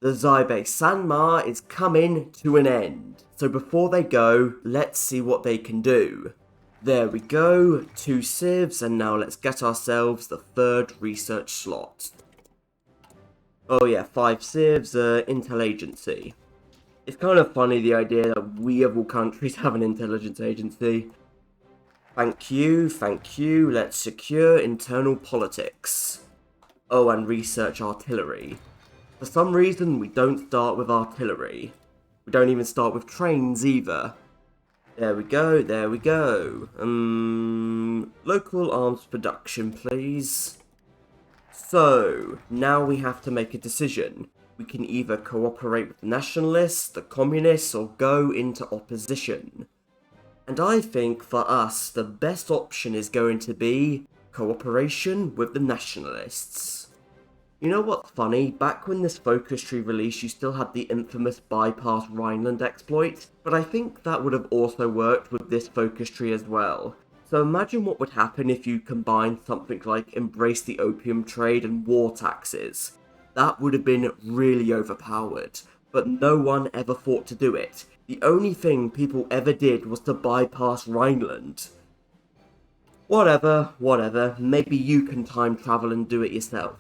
The Xibei San Ma is coming to an end. So before they go, let's see what they can do. There we go, 2 civs, and now let's get ourselves the 3rd research slot. Oh yeah, 5 civs, intel agency. It's kind of funny the idea that we of all countries have an intelligence agency. Thank you, let's secure internal politics. Oh, and research artillery. For some reason, we don't start with artillery. We don't even start with trains either. There we go, there we go. Local arms production, please. So, now we have to make a decision. We can either cooperate with the nationalists, the communists, or go into opposition. And I think for us, the best option is going to be cooperation with the nationalists. You know what's funny? Back when this focus tree released, you still had the infamous bypass Rhineland exploit, but I think that would have also worked with this focus tree as well. So imagine what would happen if you combined something like embrace the opium trade and war taxes. That would have been really overpowered, but no one ever thought to do it. The only thing people ever did was to bypass Rhineland. Whatever, maybe you can time travel and do it yourself.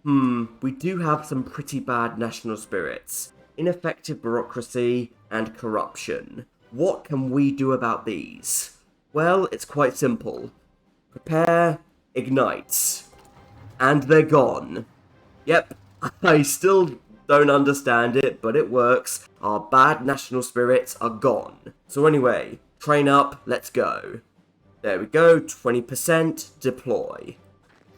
We do have some pretty bad national spirits, ineffective bureaucracy, and corruption. What can we do about these? Well, it's quite simple. Prepare, ignite. And they're gone. Yep, I still don't understand it, but it works. Our bad national spirits are gone. So anyway, train up, let's go. There we go, 20%, deploy.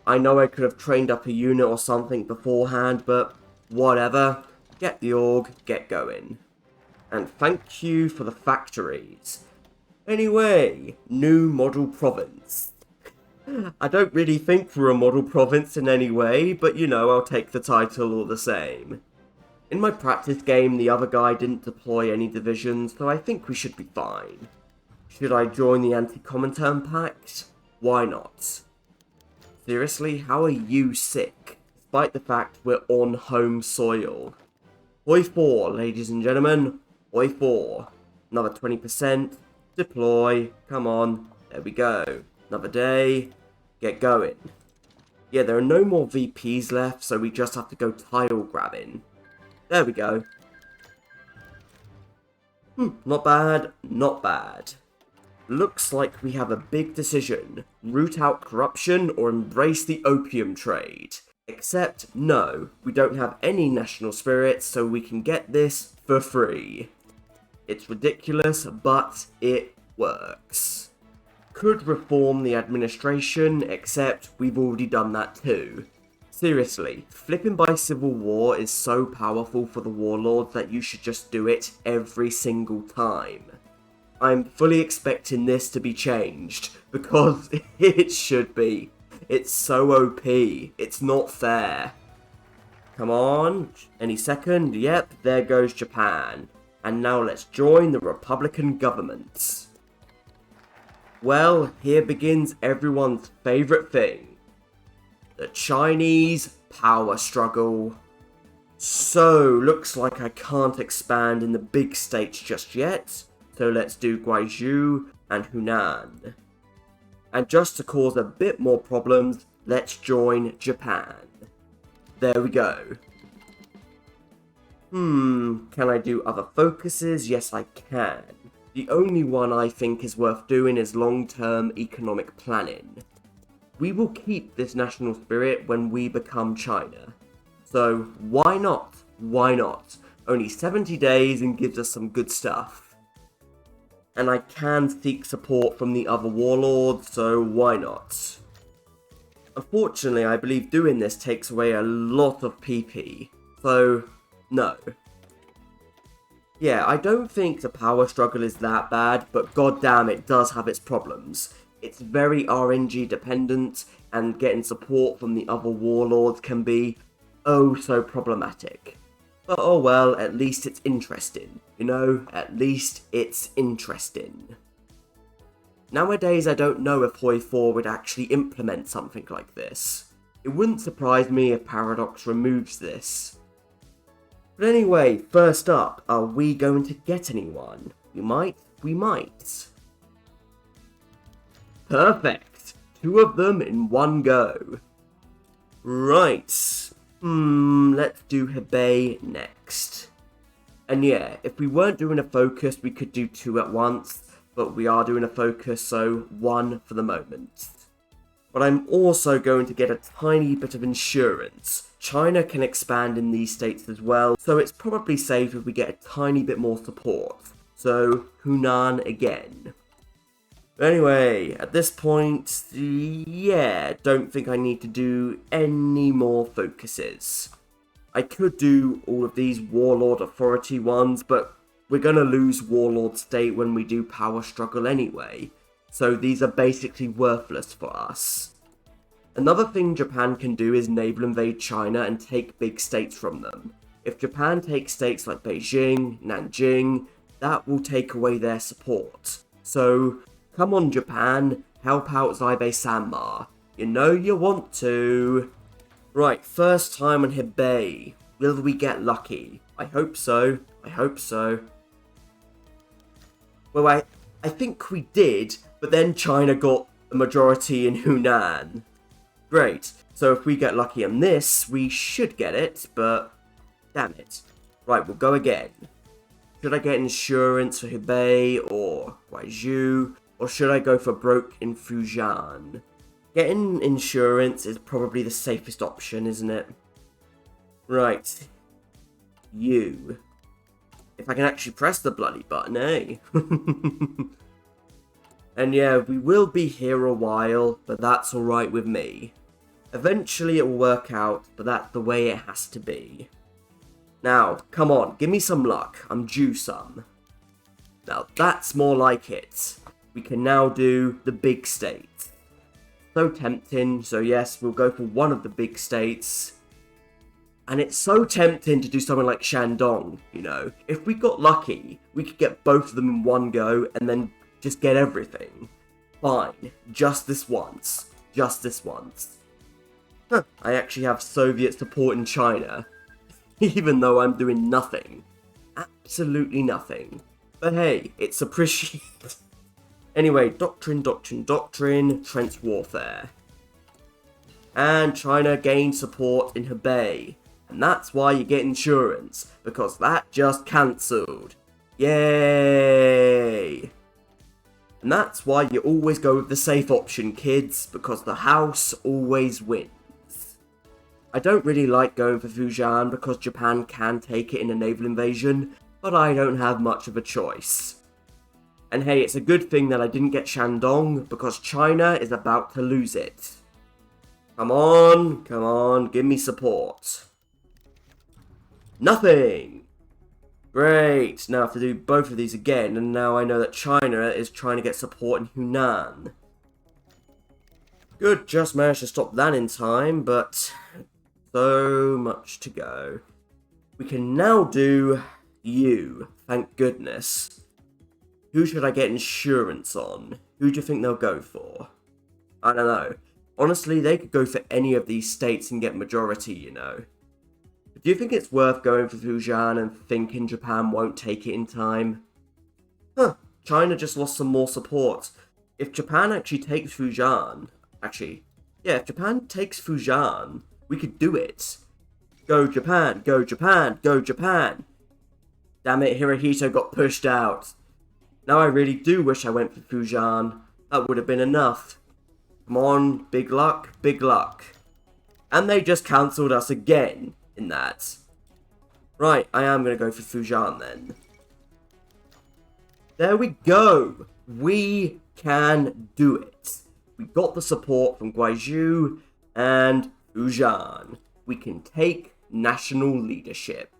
I know I could have trained up a unit or something beforehand, but whatever. Get the org, get going. And thank you for the factories. Anyway, new model province. I don't really think we're a model province in any way, but you know, I'll take the title all the same. In my practice game, the other guy didn't deploy any divisions, so I think we should be fine. Should I join the Anti-Comintern Pact? Why not? Seriously, how are you sick? Despite the fact we're on home soil. HOI4, ladies and gentlemen. HOI4. Another 20%. Deploy. Come on. There we go. Another day. Get going. Yeah, there are no more VPs left, so we just have to go tile grabbing. There we go. Not bad. Not bad. Looks like we have a big decision. Root out corruption or embrace the opium trade. Except, no, we don't have any national spirit, so we can get this for free. It's ridiculous, but it works. Could reform the administration, except we've already done that too. Seriously, flipping by civil war is so powerful for the warlords that you should just do it every single time. I'm fully expecting this to be changed, because it should be. It's so OP, it's not fair. Come on, any second, yep, there goes Japan. And now let's join the Republican government. Well, here begins everyone's favourite thing. The Chinese power struggle. So, looks like I can't expand in the big states just yet. So let's do Guizhou and Hunan. And just to cause a bit more problems, let's join Japan. There we go. Can I do other focuses? Yes, I can. The only one I think is worth doing is long-term economic planning. We will keep this national spirit when we become China. So why not? Why not? Only 70 days and gives us some good stuff. And I can seek support from the other warlords, so why not? Unfortunately, I believe doing this takes away a lot of PP, so no. Yeah, I don't think the power struggle is that bad, but goddamn it does have its problems. It's very RNG dependent, and getting support from the other warlords can be oh so problematic. But oh well, at least it's interesting. You know, at least it's interesting. Nowadays I don't know if HOI4 would actually implement something like this. It wouldn't surprise me if Paradox removes this. But anyway, first up, are we going to get anyone? We might. Perfect! 2 of them in one go. Right. Let's do Xibei next. And yeah, if we weren't doing a focus, we could do 2 at once, but we are doing a focus, so 1 for the moment. But I'm also going to get a tiny bit of insurance. China can expand in these states as well, so it's probably safe if we get a tiny bit more support. So, Hunan again. Anyway, at this point, yeah, don't think I need to do any more focuses. I could do all of these Warlord Authority ones, but we're gonna lose Warlord State when we do Power Struggle anyway, so these are basically worthless for us. Another thing Japan can do is naval invade China and take big states from them. If Japan takes states like Beijing, Nanjing, that will take away their support. So, come on Japan, help out Xibei San Ma. You know you want to. Right, first time on Xibei. Will we get lucky? I hope so. Well, I think we did, but then China got the majority in Hunan. Great. So if we get lucky on this, we should get it, but damn it. Right, we'll go again. Should I get insurance for Xibei or Guizhou, or should I go for broke in Fujian? Getting insurance is probably the safest option, isn't it? Right. You. If I can actually press the bloody button, eh? And yeah, we will be here a while, but that's alright with me. Eventually it will work out, but that's the way it has to be. Now, come on, give me some luck. I'm due some. Now, that's more like it. We can now do the big states. So tempting, so yes, we'll go for one of the big states. And it's so tempting to do something like Shandong, you know. If we got lucky, we could get both of them in one go and then just get everything. Fine, just this once. Huh, I actually have Soviet support in China. Even though I'm doing nothing. Absolutely nothing. But hey, it's appreciated. Anyway, doctrine, trench warfare. And China gained support in Xibei. And that's why you get insurance, because that just cancelled. Yay! And that's why you always go with the safe option, kids, because the house always wins. I don't really like going for Fujian because Japan can take it in a naval invasion, but I don't have much of a choice. And hey, it's a good thing that I didn't get Shandong, because China is about to lose it. Come on, give me support. Nothing! Great, now I have to do both of these again, and now I know that China is trying to get support in Hunan. Good, just managed to stop that in time, but so much to go. We can now do you, thank goodness. Who should I get insurance on? Who do you think they'll go for? I don't know. Honestly, they could go for any of these states and get majority, you know. Do you think it's worth going for Fujian and thinking Japan won't take it in time? Huh, China just lost some more support. If Japan actually takes Fujian... if Japan takes Fujian, we could do it. Go Japan, go Japan, go Japan! Damn it, Hirohito got pushed out. Now I really do wish I went for Fujian. That would have been enough. Come on, big luck, big luck. And they just cancelled us again in that. Right, I am going to go for Fujian then. There we go. We can do it. We got the support from Guizhou and Fujian. We can take national leadership.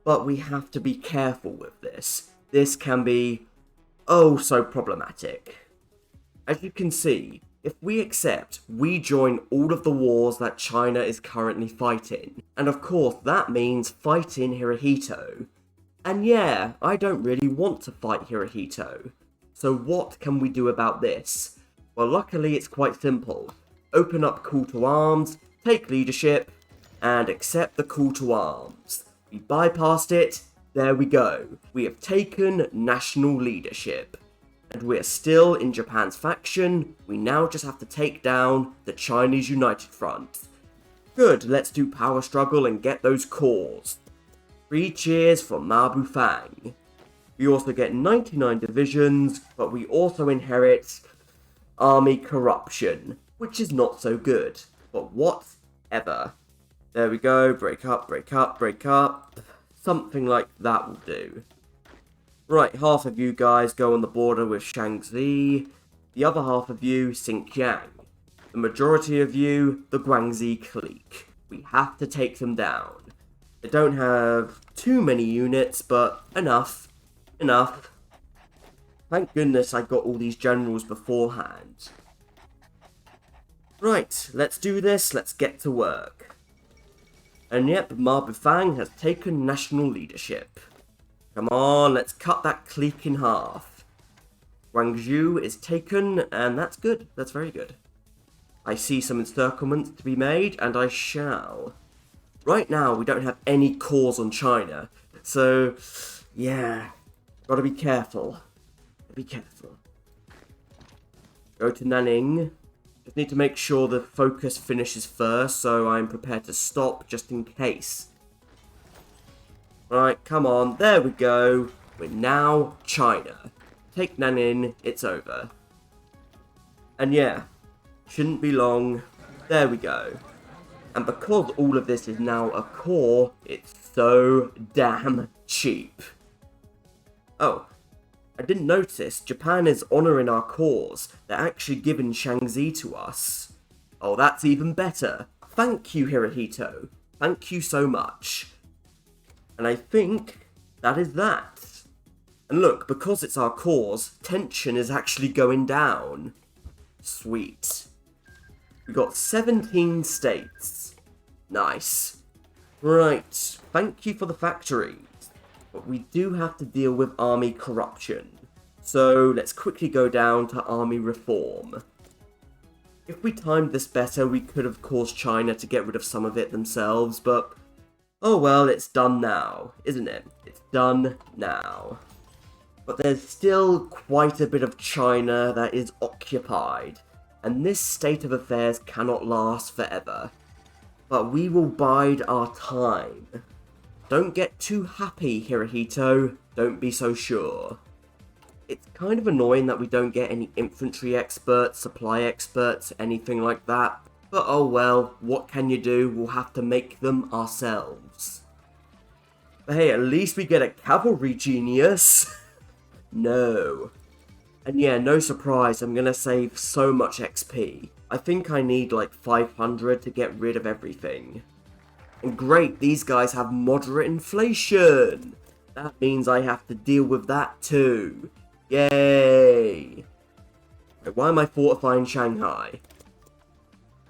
But we have to be careful with this. This can be oh so problematic. As you can see, if we accept, we join all of the wars that China is currently fighting. And of course, that means fighting Hirohito. And yeah, I don't really want to fight Hirohito. So what can we do about this? Well, luckily it's quite simple. Open up call to arms, take leadership, and accept the call to arms. We bypassed it. There we go. We have taken national leadership. And we're still in Japan's faction. We now just have to take down the Chinese United Front. Good, let's do power struggle and get those cores. 3 cheers for Ma Bufang. We also get 99 divisions, but we also inherit army corruption, which is not so good. But whatever. There we go, break up, break up, break up. Something like that will do. Right, half of you guys go on the border with Shaanxi. The other half of you, Xinjiang. The majority of you, the Guangxi clique. We have to take them down. They don't have too many units, but enough. Enough. Thank goodness I got all these generals beforehand. Right, let's do this. Let's get to work. And yep, Ma Bufang has taken national leadership. Come on, let's cut that clique in half. Guangzhou is taken, and that's good. That's very good. I see some encirclements to be made, and I shall. Right now, we don't have any cores on China, so yeah, gotta be careful. Be careful. Go to Nanning. Just need to make sure the focus finishes first, so I'm prepared to stop just in case. Right, come on, there we go. We're now China. Take Nanning, it's over. And yeah, shouldn't be long. There we go. And because all of this is now a core, it's so damn cheap. Oh, I didn't notice, Japan is honouring our cause. They're actually giving Shaanxi to us. Oh, that's even better. Thank you, Hirohito. Thank you so much. And I think that is that. And look, because it's our cause, tension is actually going down. Sweet. We got 17 states. Nice. Right, thank you for the factories. But we do have to deal with army corruption. So let's quickly go down to army reform. If we timed this better, we could have caused China to get rid of some of it themselves, but oh well, it's done now, isn't it? It's done now. But there's still quite a bit of China that is occupied, and this state of affairs cannot last forever. But we will bide our time. Don't get too happy, Hirohito. Don't be so sure. It's kind of annoying that we don't get any infantry experts, supply experts, anything like that. But oh well, what can you do? We'll have to make them ourselves. But hey, at least we get a cavalry genius. No. And yeah, no surprise, I'm gonna save so much XP. I think I need like 500 to get rid of everything. And great, these guys have moderate inflation. That means I have to deal with that too. Yay! Wait, why am I fortifying Shanghai?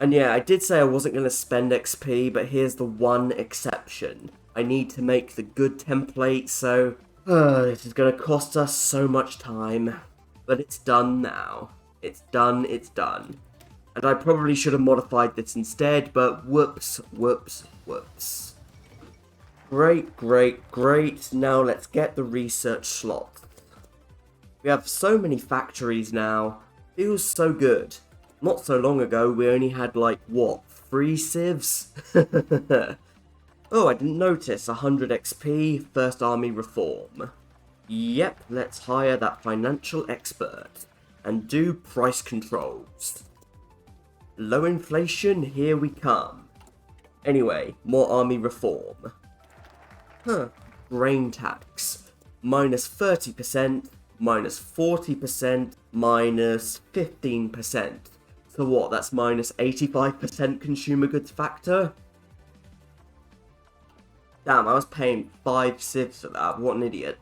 And yeah, I did say I wasn't going to spend XP, but here's the one exception. I need to make the good template, so this is going to cost us so much time. But it's done now. It's done, it's done. And I probably should have modified this instead, but whoops, whoops, whoops. Great, great, great. Now let's get the research slot. We have so many factories now. Feels so good. Not so long ago, we only had like, what, 3 civs? Oh, I didn't notice. 100 XP, first army reform. Yep, let's hire that financial expert. And do price controls. Low inflation, here we come. Anyway, more army reform. Grain tax. Minus 30%, minus 40%, minus 15%. So what, that's minus 85% consumer goods factor? Damn, I was paying 5 civs for that. What an idiot.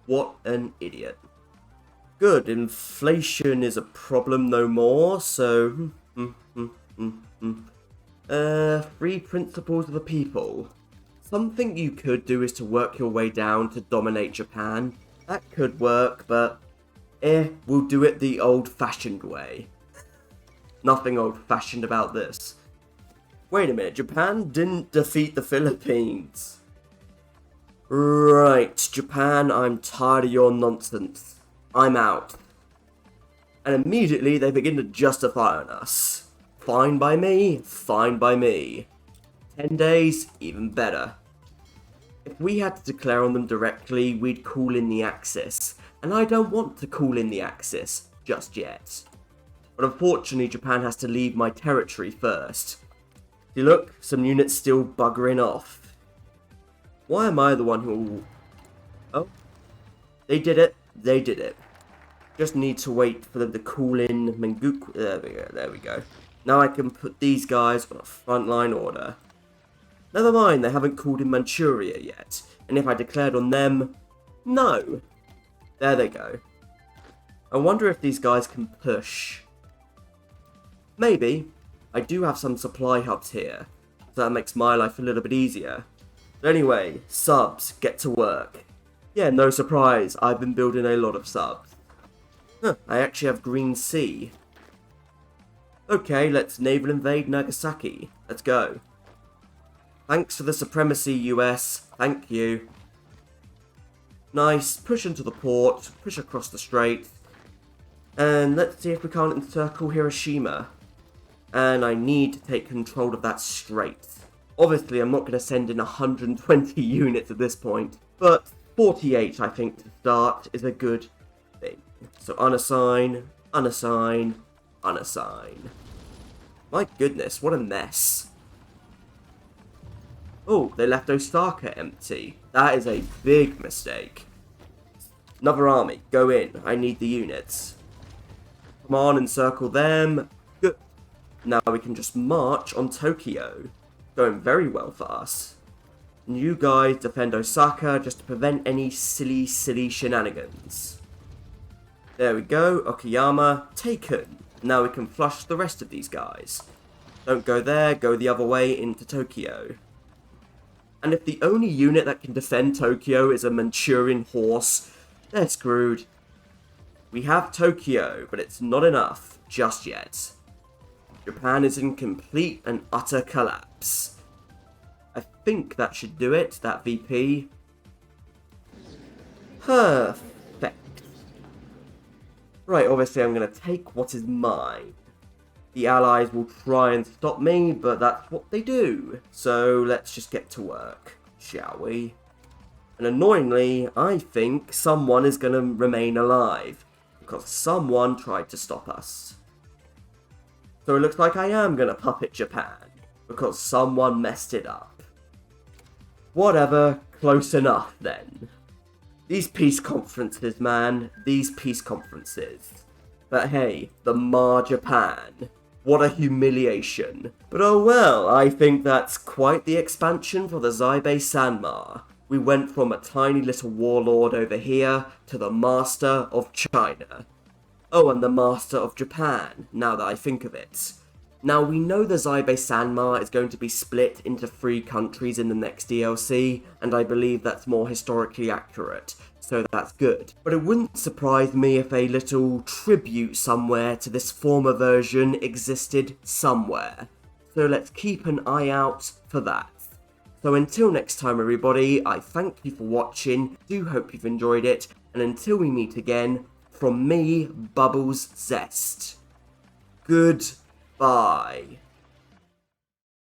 What an idiot. Good, inflation is a problem no more, so... 3 principles of the people. Something you could do is to work your way down to dominate Japan. That could work, but... we'll do it the old-fashioned way. Nothing old-fashioned about this. Wait a minute, Japan didn't defeat the Philippines. Right, Japan, I'm tired of your nonsense. I'm out. And immediately they begin to justify on us. Fine by me, fine by me. 10 days, even better. If we had to declare on them directly, we'd call in the Axis. And I don't want to call in the Axis just yet. But unfortunately, Japan has to leave my territory first. See, look, some units still buggering off. Why am I the one who... Oh, they did it. They did it. Just need to wait for them to call in Menguku. There we go. Now I can put these guys on a frontline order. Never mind, they haven't called in Manchuria yet. And if I declared on them... No. There they go. I wonder if these guys can push. Maybe. I do have some supply hubs here, so that makes my life a little bit easier. But anyway, subs, get to work. Yeah, no surprise, I've been building a lot of subs. Huh, I actually have Green Sea. Okay, let's naval invade Nagasaki. Let's go. Thanks for the supremacy, US. Thank you. Nice, push into the port, push across the strait. And let's see if we can't encircle Hiroshima. And I need to take control of that strait. Obviously, I'm not going to send in 120 units at this point, but 48, I think, to start is a good thing. So unassign, unassign, unassign. My goodness, what a mess. Oh, they left Osaka empty. That is a big mistake. Another army, go in. I need the units. Come on, encircle them. Good. Now we can just march on Tokyo. Going very well for us. And you guys defend Osaka just to prevent any silly shenanigans. There we go, Okayama taken. Now we can flush the rest of these guys. Don't go there, go the other way into Tokyo. And if the only unit that can defend Tokyo is a Manchurian horse, they're screwed. We have Tokyo, but it's not enough just yet. Japan is in complete and utter collapse. I think that should do it, that VP. Perfect. Right, obviously I'm going to take what is mine. The Allies will try and stop me, but that's what they do. So let's just get to work, shall we? And annoyingly, I think someone is going to remain alive, because someone tried to stop us. So it looks like I am going to puppet Japan, because someone messed it up. Whatever, close enough then. These peace conferences, man, these peace conferences. But hey, the Ma Japan. What a humiliation. But oh well, I think that's quite the expansion for the Xibei San Ma. We went from a tiny little warlord over here to the master of China. Oh, and the master of Japan, now that I think of it. Now, we know the Xibei San Ma is going to be split into 3 countries in the next DLC, and I believe that's more historically accurate, so that's good. But it wouldn't surprise me if a little tribute somewhere to this former version existed somewhere. So let's keep an eye out for that. So until next time everybody, I thank you for watching, do hope you've enjoyed it, and until we meet again, from me, Bubbles Zest. Goodbye.